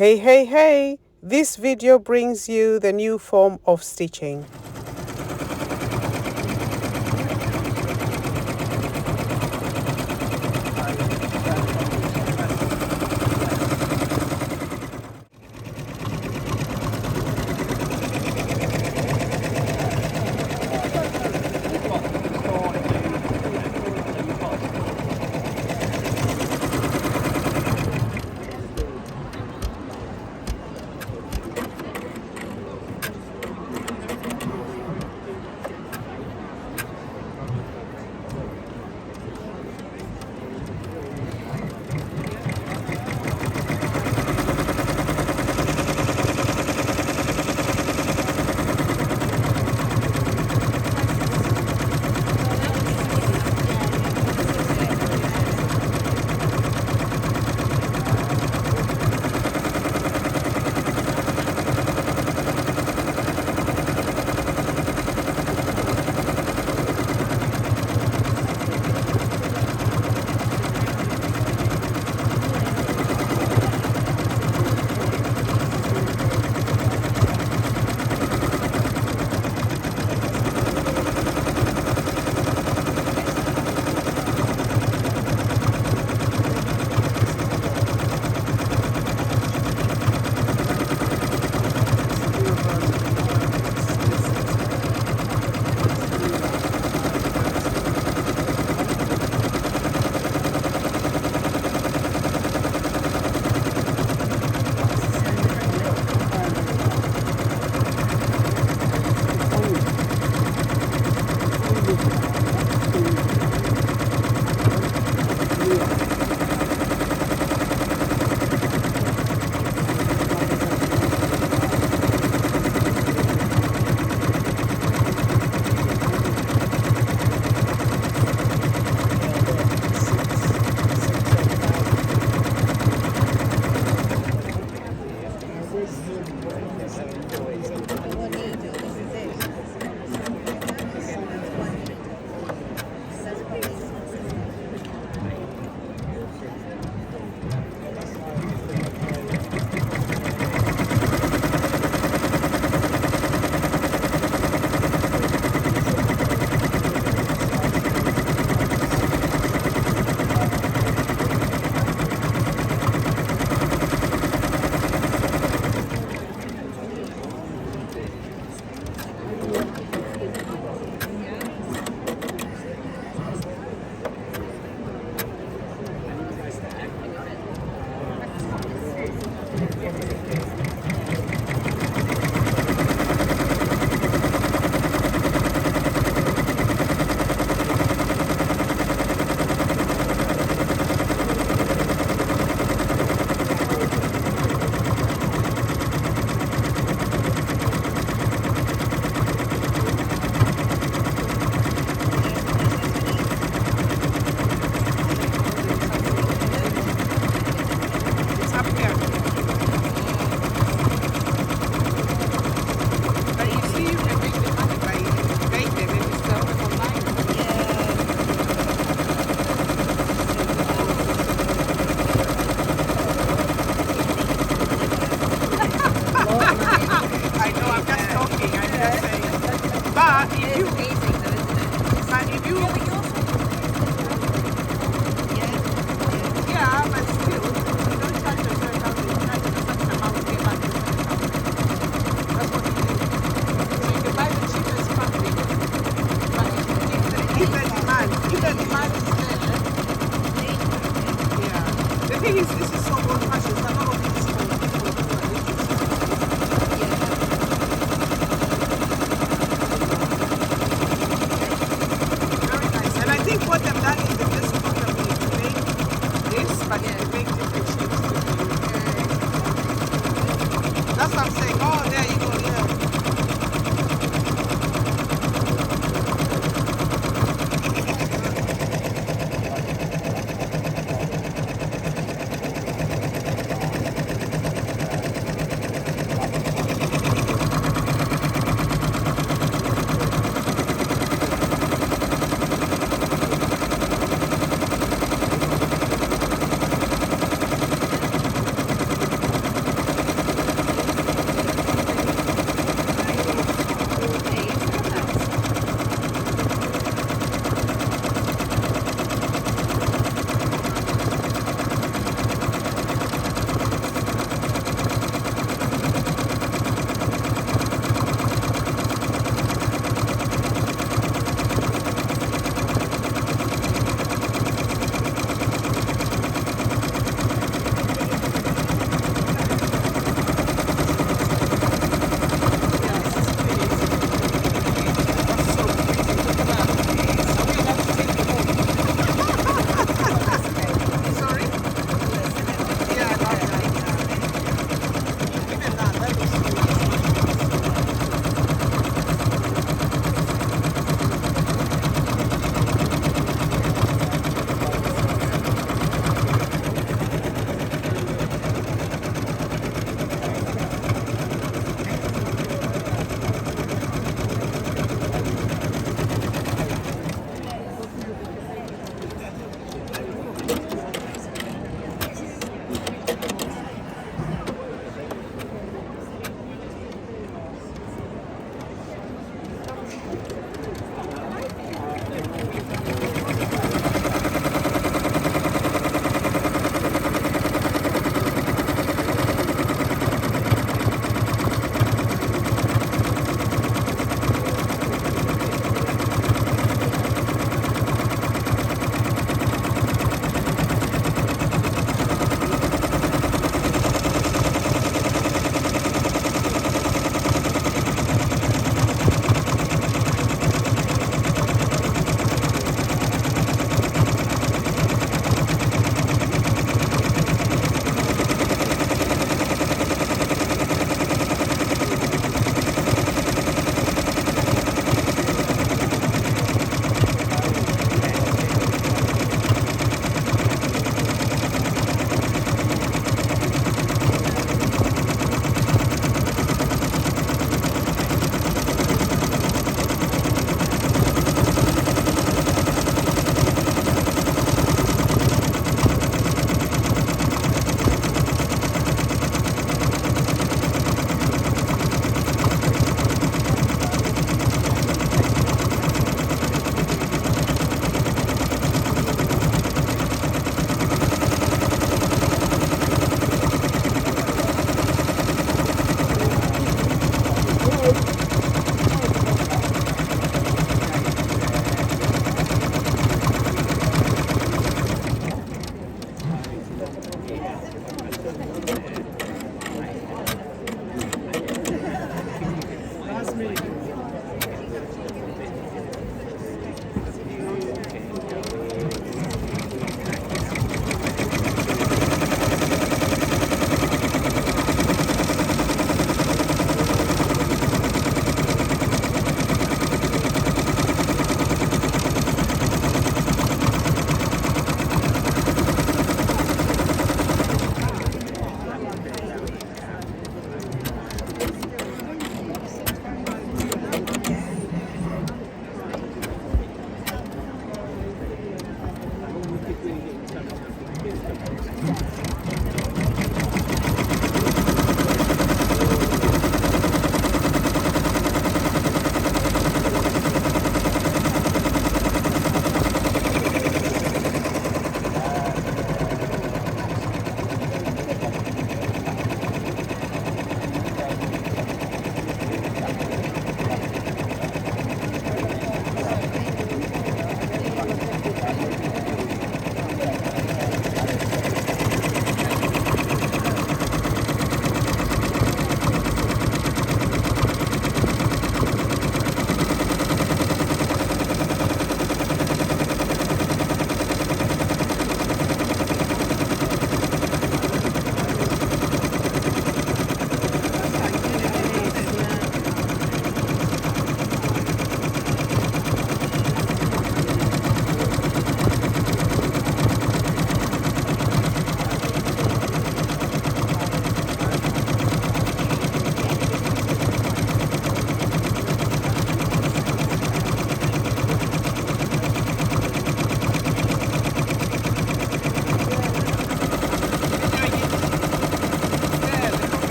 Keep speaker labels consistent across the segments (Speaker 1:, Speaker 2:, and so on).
Speaker 1: Hey, hey, hey! This video brings you the new form of stitching.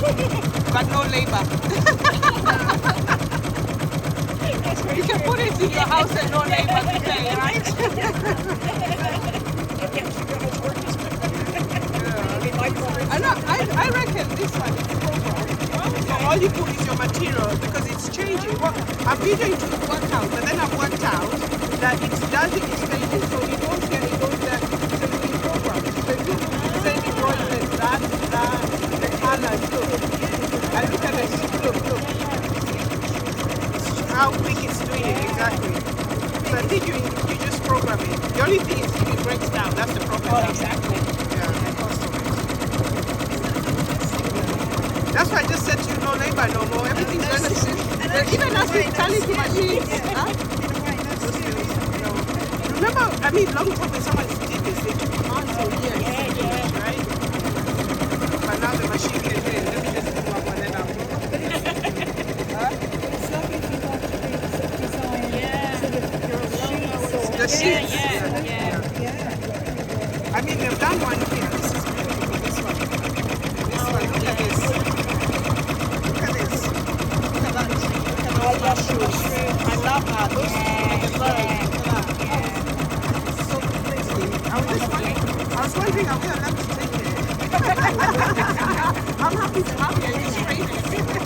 Speaker 1: but no labor. You can put it in your house and no labor to pay, right? I reckon this one is programmed. So all you put is your material because it's changing. Well, I'm videoing to work out, but then I've worked out that it does it is changing. So it goes here, it goes there. So it's in program. So if you say the brightness, that, the colors, look. And look at this, look. How quick it's doing it, exactly. So I think you just program it. The only thing is if it breaks down, that's the problem.
Speaker 2: Oh, exactly.
Speaker 1: Yeah, the cost of it. That's why I just said to you, no labor no more. Everything's going to sit. Even as we tell it to machines. Huh? Remember, I mean, long time when someone did this, they took months or years, right? But now the machine can do it. Let me just do one more, then I'll go.
Speaker 3: It's lovely if you want to design sort of sheets or
Speaker 1: The sheets.
Speaker 3: yeah.
Speaker 1: I mean, they've done one here. This is beautiful. This one. This one. Look at this. Look at this. Look at that. Look at those mushrooms. I love that. Those two with the bird. Look at that. It's so pretty. I was wondering, are we allowed to take it? I'm happy to have you. It's training.